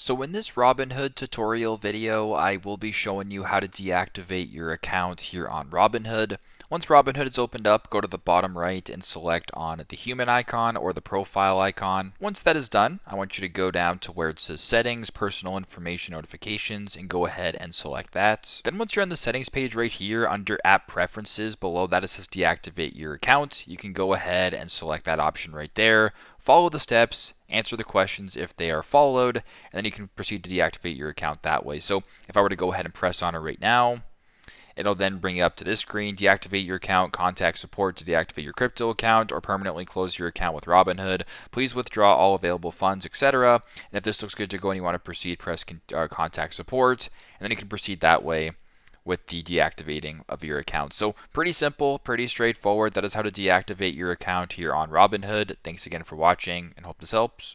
So in this Robinhood tutorial video, I will be showing you how to deactivate your account here on Robinhood. Once Robinhood is opened up, go to the bottom right and select on the human icon or the profile icon. Once that is done, I want you to go down to where it says settings, personal information notifications, and go ahead and select that. Then once you're on the settings page right here under app preferences, below that it says deactivate your account. You can go ahead and select that option right there. Follow the steps, answer the questions if they are followed, and then you can proceed to deactivate your account that way. So if I were to go ahead and press on it right now, it'll then bring you up to this screen: deactivate your account, contact support to deactivate your crypto account, or permanently close your account with Robinhood. Please withdraw all available funds, etc. And if this looks good to go and you want to proceed, press contact support, and then you can proceed that way with the deactivating of your account. So pretty simple, pretty straightforward. That is how to deactivate your account here on Robinhood. Thanks again for watching and hope this helps.